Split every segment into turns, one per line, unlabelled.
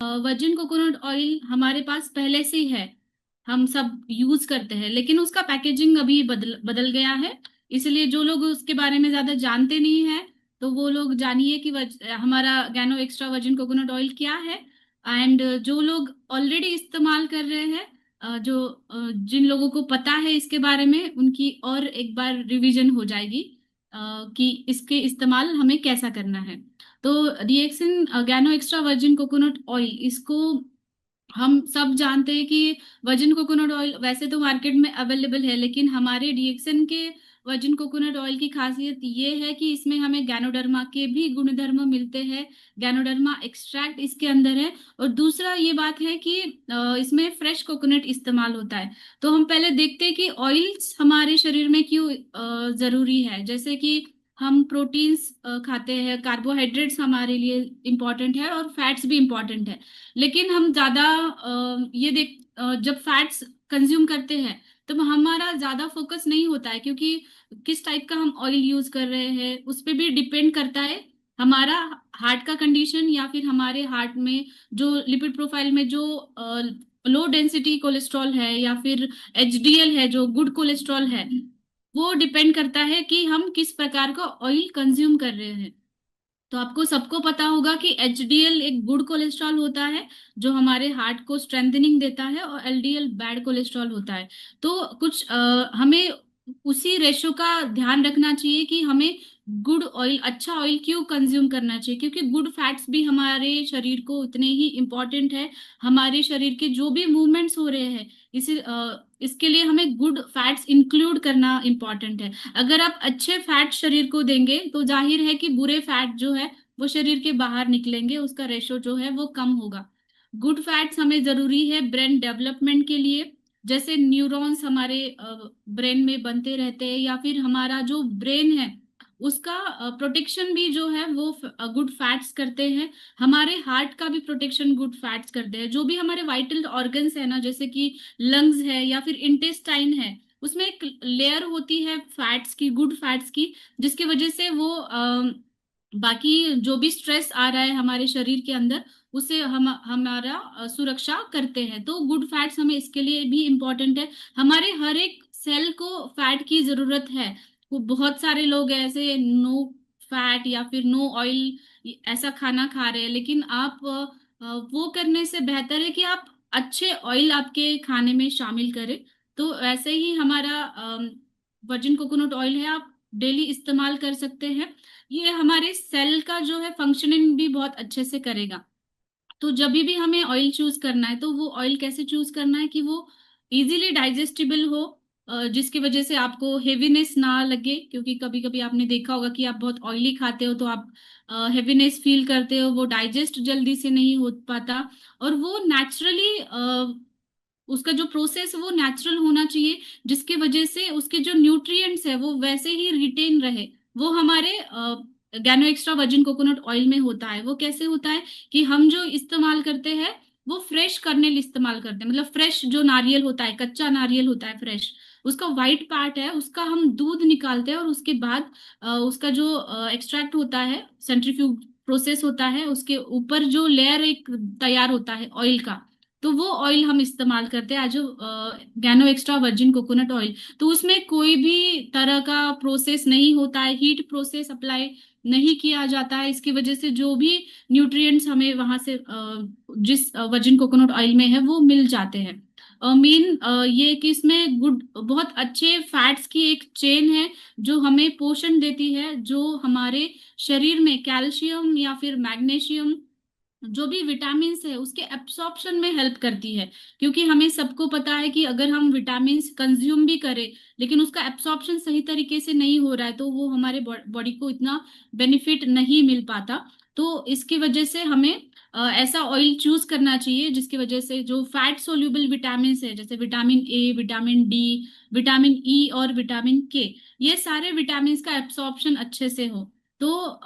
Virgin coconut oil हमारे पास पहले से ही है, हम सब यूज करते हैं, लेकिन उसका पैकेजिंग अभी बदल बदल गया है। इसलिए जो लोग उसके बारे में ज्यादा जानते नहीं है, तो वो लोग जानिए कि हमारा गैनो एक्स्ट्रा वर्जिन कोकोनट ऑयल क्या है। एंड जो लोग ऑलरेडी इस्तेमाल कर रहे हैं, जिन लोगों को पता है इसके बारे में, उनकी और एक बार रिवीजन हो जाएगी कि इसके इस्तेमाल हमें कैसा करना है। तो reaction गैनो extra virgin coconut oil, इसको हम सब जानते हैं कि वर्जिन कोकोनट ऑयल वैसे तो मार्केट में अवेलेबल है, लेकिन हमारे रिएक्शन के वर्जिन कोकोनट ऑयल की खासियत ये है कि इसमें हमें गैनोडर्मा के भी गुणधर्म मिलते हैं। गैनोडर्मा एक्सट्रैक्ट इसके अंदर है। और दूसरा ये बात है कि इसमें फ्रेश कोकोनट इस्तेमाल होता है। तो हम पहले देखते हैं कि ऑयल्स हमारे शरीर में क्यों जरूरी है। जैसे कि हम प्रोटीन्स खाते हैं, कार्बोहाइड्रेट्स हमारे लिए इम्पोर्टेंट है, और फैट्स भी इम्पोर्टेंट है। लेकिन हम ज्यादा जब फैट्स कंज्यूम करते हैं, तो हमारा ज्यादा फोकस नहीं होता है, क्योंकि किस टाइप का हम ऑयल यूज कर रहे हैं उस पे भी डिपेंड करता है हमारा हार्ट का कंडीशन, या फिर हमारे हार्ट में जो लिपिड प्रोफाइल में जो लो डेंसिटी कोलेस्ट्रॉल है, या फिर एचडीएल है जो गुड कोलेस्ट्रॉल है, वो डिपेंड करता है कि हम किस प्रकार का ऑयल कंज्यूम कर रहे हैं। तो आपको सबको पता होगा कि एचडीएल एक गुड कोलेस्ट्रॉल होता है, जो हमारे हार्ट को स्ट्रेंथनिंग देता है, और एलडीएल बैड कोलेस्ट्रॉल होता है। तो हमें उसी रेशो का ध्यान रखना चाहिए कि हमें गुड ऑयल, अच्छा ऑयल क्यों कंज्यूम करना चाहिए, क्योंकि गुड फैट्स भी हमारे शरीर को उतने ही इम्पोर्टेंट है। हमारे शरीर के जो भी मूवमेंट्स हो रहे हैं, इसके लिए हमें गुड फैट्स इंक्लूड करना इम्पोर्टेंट है। अगर आप अच्छे फैट शरीर को देंगे, तो जाहिर है कि बुरे फैट जो है वो शरीर के बाहर निकलेंगे, उसका रेशो जो है वो कम होगा। गुड फैट्स हमें जरूरी है ब्रेन डेवलपमेंट के लिए। जैसे न्यूरॉन्स हमारे ब्रेन में बनते रहते हैं, या फिर हमारा जो ब्रेन है उसका प्रोटेक्शन भी जो है वो गुड फैट्स करते हैं। हमारे हार्ट का भी प्रोटेक्शन गुड फैट्स करते हैं। जो भी हमारे वाइटल ऑर्गन्स है ना, जैसे कि लंग्स है या फिर इंटेस्टाइन है, उसमें एक लेयर होती है फैट्स की, गुड फैट्स की, जिसकी वजह से वो बाकी जो भी स्ट्रेस आ रहा है हमारे शरीर के अंदर, उससे हम हमारा सुरक्षा करते हैं। तो गुड फैट्स हमें इसके लिए भी इम्पोर्टेंट है। हमारे हर एक सेल को फैट की जरूरत है। वो बहुत सारे लोग ऐसे नो फैट या फिर नो ऑयल ऐसा खाना खा रहे हैं, लेकिन आप वो करने से बेहतर है कि आप अच्छे ऑयल आपके खाने में शामिल करें। तो ऐसे ही हमारा वर्जिन कोकोनट ऑयल है, आप डेली इस्तेमाल कर सकते हैं। ये हमारे सेल का जो है फंक्शनिंग भी बहुत अच्छे से करेगा। तो जब भी हमें ऑयल चूज करना है, तो वो ऑयल कैसे चूज करना है कि वो इजीली डाइजेस्टिबल हो, जिसकी वजह से आपको हेवीनेस ना लगे। क्योंकि कभी कभी आपने देखा होगा कि आप बहुत ऑयली खाते हो, तो आप हेवीनेस फील करते हो, वो डाइजेस्ट जल्दी से नहीं हो पाता। और वो नेचुरली, उसका जो प्रोसेस है वो नेचुरल होना चाहिए, जिसकी वजह से उसके जो न्यूट्रिएंट्स है वो वैसे ही रिटेन रहे। वो हमारे गैनो एक्स्ट्रा वर्जिन कोकोनट ऑयल में होता है। वो कैसे होता है कि हम जो इस्तेमाल करते हैं वो फ्रेश कर्नेल इस्तेमाल करते हैं। मतलब फ्रेश जो नारियल होता है, कच्चा नारियल होता है फ्रेश, उसका वाइट पार्ट है, उसका हम दूध निकालते हैं, और उसके बाद उसका जो एक्सट्रैक्ट होता है, सेंट्रीफ्यूज प्रोसेस होता है, उसके ऊपर जो लेयर एक तैयार होता है ऑयल का, तो वो ऑयल हम इस्तेमाल करते हैं आज, गैनो एक्स्ट्रा वर्जिन कोकोनट ऑयल। तो उसमें कोई भी तरह का प्रोसेस नहीं होता है, हीट प्रोसेस अप्लाई नहीं किया जाता है। इसकी वजह से जो भी न्यूट्रिएंट्स हमें वहां से जिस वर्जिन कोकोनट ऑयल में है वो मिल जाते हैं। मेन ये कि इसमें गुड, बहुत अच्छे फैट्स की एक चेन है, जो हमें पोषण देती है, जो हमारे शरीर में कैल्शियम या फिर मैग्नीशियम, जो भी विटामिन है, उसके एब्सॉर्प्शन में हेल्प करती है। क्योंकि हमें सबको पता है कि अगर हम विटामिन कंज्यूम भी करें, लेकिन उसका एब्सॉर्प्शन सही तरीके से नहीं हो रहा है, तो वो हमारे बॉडी को इतना बेनिफिट नहीं मिल पाता। तो इसकी वजह से हमें ऐसा ऑयल चूज करना चाहिए जिसकी वजह से जो फैट सोल्यूबल विटामिन है, जैसे vitamin A, vitamin D, vitamin E और विटामिन के, ये सारे विटामिन का एब्सॉर्प्शन अच्छे से हो। तो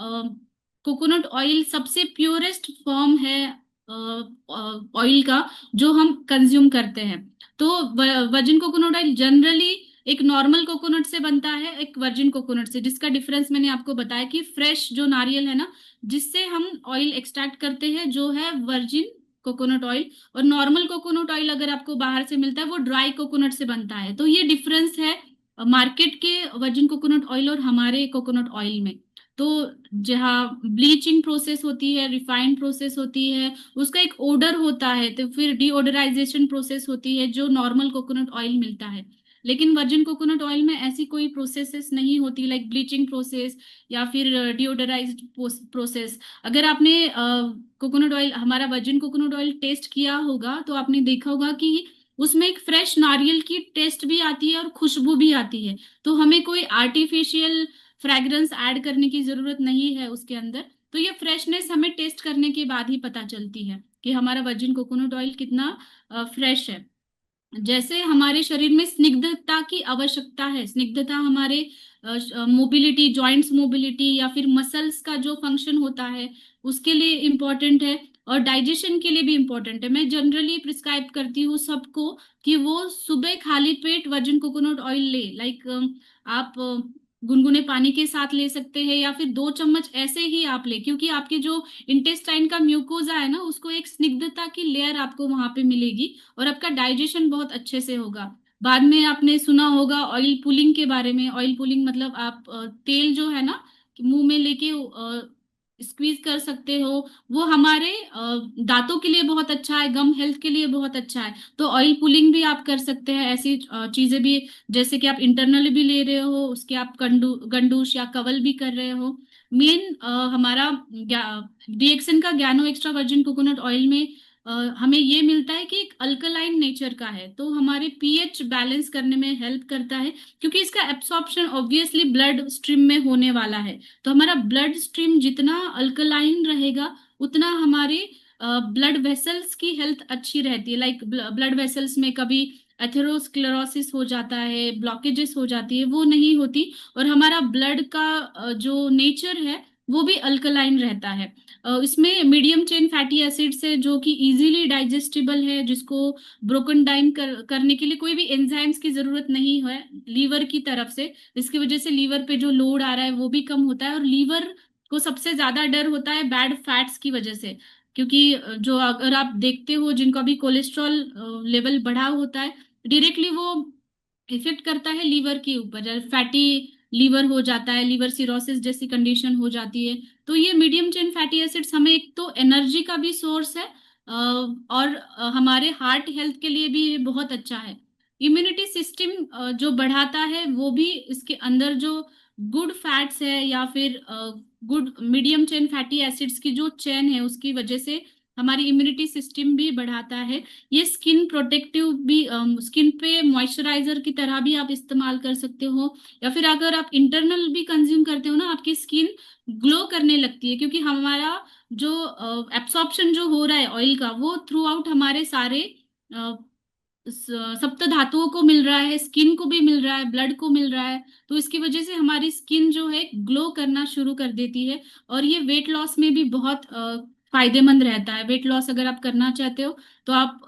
कोकोनट ऑयल सबसे प्योरेस्ट फॉर्म है ऑयल का, जो हम कंज्यूम करते हैं। तो वर्जिन कोकोनट ऑयल जनरली एक नॉर्मल कोकोनट से बनता है, एक वर्जिन कोकोनट से, जिसका डिफरेंस मैंने आपको बताया कि फ्रेश जो नारियल है ना, जिससे हम ऑयल एक्सट्रैक्ट करते हैं, जो है वर्जिन कोकोनट ऑयल, और नॉर्मल कोकोनट ऑयल अगर आपको बाहर से मिलता है वो ड्राई कोकोनट से बनता है। तो ये डिफरेंस है मार्केट के वर्जिन कोकोनट ऑयल और हमारे कोकोनट ऑयल में। तो जहाँ ब्लीचिंग प्रोसेस होती है, रिफाइंड प्रोसेस होती है, उसका एक ओडर होता है, तो फिर डीओडराइजेशन प्रोसेस होती है जो नॉर्मल कोकोनट ऑयल मिलता है। लेकिन वर्जिन कोकोनट ऑयल में ऐसी कोई प्रोसेसेस नहीं होती, लाइक ब्लीचिंग प्रोसेस या फिर डिओडराइज्ड प्रोसेस। अगर आपने कोकोनट ऑयल, हमारा वर्जिन कोकोनट ऑयल टेस्ट किया होगा तो आपने देखा होगा कि उसमें एक फ्रेश नारियल की टेस्ट भी आती है और खुशबू भी आती है। तो हमें कोई आर्टिफिशियल फ्रेग्रेंस ऐड करने की जरूरत नहीं है उसके अंदर। तो ये फ्रेशनेस हमें टेस्ट करने के बाद ही पता चलती है कि हमारा वर्जिन कोकोनट ऑयल कितना फ्रेश है। जैसे हमारे शरीर में स्निग्धता की आवश्यकता है, स्निग्धता हमारे मोबिलिटी, जॉइंट्स मोबिलिटी या फिर मसल्स का जो फंक्शन होता है उसके लिए इम्पोर्टेंट है, और डाइजेशन के लिए भी इम्पोर्टेंट है। मैं जनरली प्रिस्क्राइब करती हूँ सबको कि वो सुबह खाली पेट वर्जिन कोकोनट ऑयल ले, लाइक आप गुनगुने पानी के साथ ले सकते हैं या फिर 2 चम्मच ऐसे ही आप ले, क्योंकि आपके जो इंटेस्टाइन का म्यूकोजा है ना, उसको एक स्निग्धता की लेयर आपको वहां पे मिलेगी और आपका डाइजेशन बहुत अच्छे से होगा। बाद में आपने सुना होगा ऑयल पुलिंग के बारे में। ऑयल पुलिंग मतलब आप तेल जो है ना मुंह में लेके स्क्वीज कर सकते हो। वो हमारे दांतों के लिए बहुत अच्छा है, गम हेल्थ के लिए बहुत अच्छा है। तो ऑयल पुलिंग भी आप कर सकते हैं, ऐसी चीजें भी, जैसे कि आप इंटरनली भी ले रहे हो उसके आप गंडूश या कवल भी कर रहे हो। मेन हमारा डीएक्सन का ज्ञानो एक्स्ट्रा वर्जिन कोकोनट ऑयल में हमें ये मिलता है कि एक अल्कलाइन नेचर का है, तो हमारे पीएच बैलेंस करने में हेल्प करता है, क्योंकि इसका एब्सॉर्प्शन ऑब्वियसली ब्लड स्ट्रीम में होने वाला है। तो हमारा ब्लड स्ट्रीम जितना अल्कलाइन रहेगा उतना हमारे ब्लड वेसल्स की हेल्थ अच्छी रहती है। लाइक ब्लड वेसल्स में कभी एथेरोस्क्लेरोसिस हो जाता है, ब्लॉकेजेस हो जाती है, वो नहीं होती। और हमारा ब्लड का जो नेचर है वो भी अल्कलाइन रहता है। इसमें मीडियम चेन फैटी एसिड्स है जो कि इजीली डाइजेस्टिबल है, जिसको ब्रोकन डाउन करने के लिए कोई भी एंजाइम्स की जरूरत नहीं है लीवर की तरफ से। इसकी वजह से लीवर पे जो लोड आ रहा है वो भी कम होता है। और लीवर को सबसे ज्यादा डर होता है बैड फैट्स की वजह से, क्योंकि जो अगर आप देखते हो जिनका भी कोलेस्ट्रॉल लेवल बढ़ा होता है, डायरेक्टली वो इफेक्ट करता है लीवर के ऊपर, फैटी लीवर हो जाता है, लीवर सिरोसिस जैसी कंडीशन हो जाती है। तो ये मीडियम चेन फैटी एसिड्स हमें एक तो एनर्जी का भी सोर्स है, और हमारे हार्ट हेल्थ के लिए भी ये बहुत अच्छा है। इम्यूनिटी सिस्टम जो बढ़ाता है वो भी इसके अंदर जो गुड फैट्स है या फिर good medium chain fatty acids की जो चेन है उसकी वजह से हमारी इम्यूनिटी सिस्टम भी बढ़ाता है। ये स्किन प्रोटेक्टिव भी, स्किन पे मॉइस्चराइजर की तरह भी आप इस्तेमाल कर सकते हो, या फिर अगर आप इंटरनल भी कंज्यूम करते हो ना, आपकी स्किन ग्लो करने लगती है, क्योंकि हमारा जो एब्सॉर्प्शन जो हो रहा है ऑयल का वो थ्रू आउट हमारे सारे सप्त धातुओं को मिल रहा है, स्किन को भी मिल रहा है, ब्लड को मिल रहा है। तो इसकी वजह से हमारी स्किन जो है ग्लो करना शुरू कर देती है। और ये वेट लॉस में भी बहुत फायदेमंद रहता है। वेट लॉस अगर आप करना चाहते हो तो आप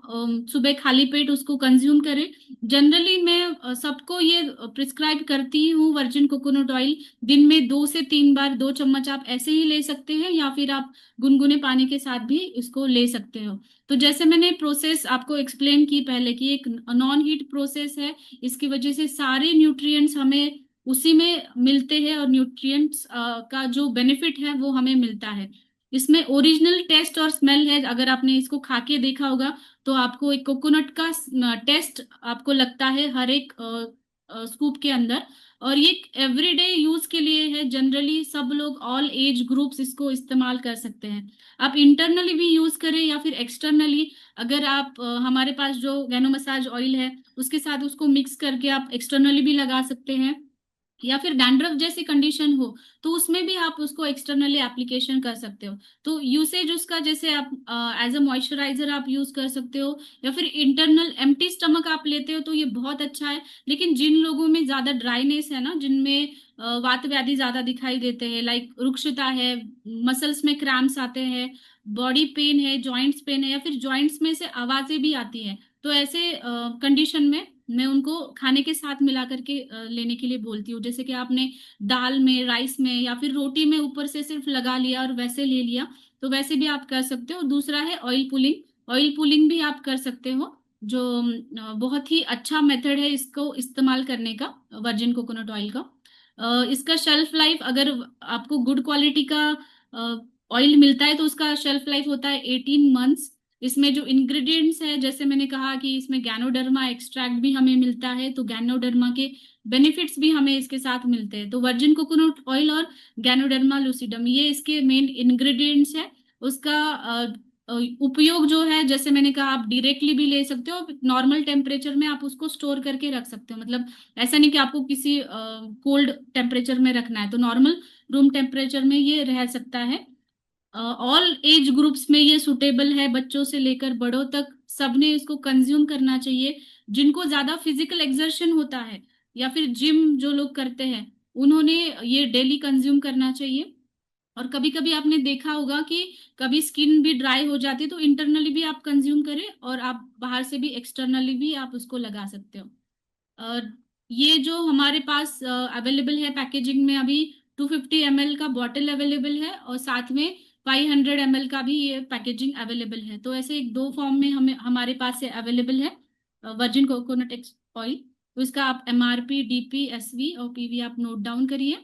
सुबह खाली पेट उसको कंज्यूम करें। जनरली मैं सबको ये प्रिस्क्राइब करती हूँ वर्जिन कोकोनट ऑयल, दिन में 2 से 3 बार 2 चम्मच आप ऐसे ही ले सकते हैं, या फिर आप गुनगुने पानी के साथ भी इसको ले सकते हो। तो जैसे मैंने प्रोसेस आपको एक्सप्लेन की पहले कि एक नॉन हीट प्रोसेस है, इसकी वजह से सारे न्यूट्रिएंट्स हमें उसी में मिलते हैं, और न्यूट्रिएंट्स का जो बेनिफिट है वो हमें मिलता है। इसमें ओरिजिनल टेस्ट और स्मेल है। अगर आपने इसको खा के देखा होगा तो आपको एक कोकोनट का टेस्ट आपको लगता है हर एक स्कूप के अंदर। और ये एवरीडे यूज के लिए है, जनरली सब लोग ऑल एज ग्रुप्स इसको इस्तेमाल कर सकते हैं। आप इंटरनली भी यूज करें या फिर एक्सटर्नली, अगर आप हमारे पास जो गैनो मसाज ऑयल है उसके साथ उसको मिक्स करके आप एक्सटर्नली भी लगा सकते हैं, या फिर डैंड्रफ जैसी कंडीशन हो तो उसमें भी आप उसको एक्सटर्नली एप्लीकेशन कर सकते हो। तो यूसेज उसका, जैसे आप एज अ मॉइस्चराइजर आप यूज कर सकते हो, या फिर इंटरनल एम्प्टी स्टमक आप लेते हो तो ये बहुत अच्छा है। लेकिन जिन लोगों में ज्यादा ड्राइनेस है ना, जिनमें वात व्याधि ज्यादा दिखाई देते हैं, लाइक रुक्षता है, मसल्स में क्रैम्प्स आते हैं, बॉडी पेन है, जॉइंट्स पेन है, या फिर जॉइंट्स में से आवाजें भी आती हैं, तो ऐसे कंडीशन में मैं उनको खाने के साथ मिला करके लेने के लिए बोलती हूँ। जैसे कि आपने दाल में, राइस में या फिर रोटी में ऊपर से सिर्फ लगा लिया और वैसे ले लिया, तो वैसे भी आप कर सकते हो। दूसरा है ऑयल पुलिंग, ऑयल पुलिंग भी आप कर सकते हो, जो बहुत ही अच्छा मेथड है इसको इस्तेमाल करने का, वर्जिन कोकोनट ऑयल का। इसका शेल्फ लाइफ, अगर आपको गुड क्वालिटी का ऑयल मिलता है तो उसका शेल्फ लाइफ होता है 18 मंथ्स। इसमें जो इंग्रेडिएंट्स है, जैसे मैंने कहा कि इसमें गैनोडर्मा एक्सट्रैक्ट भी हमें मिलता है, तो गैनोडर्मा के बेनिफिट्स भी हमें इसके साथ मिलते हैं। तो वर्जिन कोकोनट ऑयल और गैनोडर्मा लूसिडम ये इसके मेन इंग्रेडिएंट्स है। उसका उपयोग जो है, जैसे मैंने कहा, आप डायरेक्टली भी ले सकते हो, नॉर्मल टेम्परेचर में आप उसको स्टोर करके रख सकते हो। मतलब ऐसा नहीं कि आपको किसी कोल्ड टेम्परेचर में रखना है, तो नॉर्मल रूम टेम्परेचर में ये रह सकता है। ऑल एज ग्रुप्स में ये सुटेबल है, बच्चों से लेकर बड़ों तक सबने इसको कंज्यूम करना चाहिए। जिनको ज्यादा फिजिकल एक्सर्शन होता है या फिर जिम जो लोग करते हैं, उन्होंने ये डेली कंज्यूम करना चाहिए। और कभी कभी आपने देखा होगा कि कभी स्किन भी ड्राई हो जाती है, तो इंटरनली भी आप कंज्यूम करें और आप बाहर से भी एक्सटर्नली भी आप उसको लगा सकते हो। और ये जो हमारे पास अवेलेबल है पैकेजिंग में अभी, 250 ml का बॉटल अवेलेबल है और साथ में 500 ml का भी ये पैकेजिंग अवेलेबल है। तो ऐसे एक दो फॉर्म में हमें हमारे पास से अवेलेबल है वर्जिन कोकोनट ऑयल। तो इसका आप MRP, DP, SV और PV आप नोट डाउन करिए।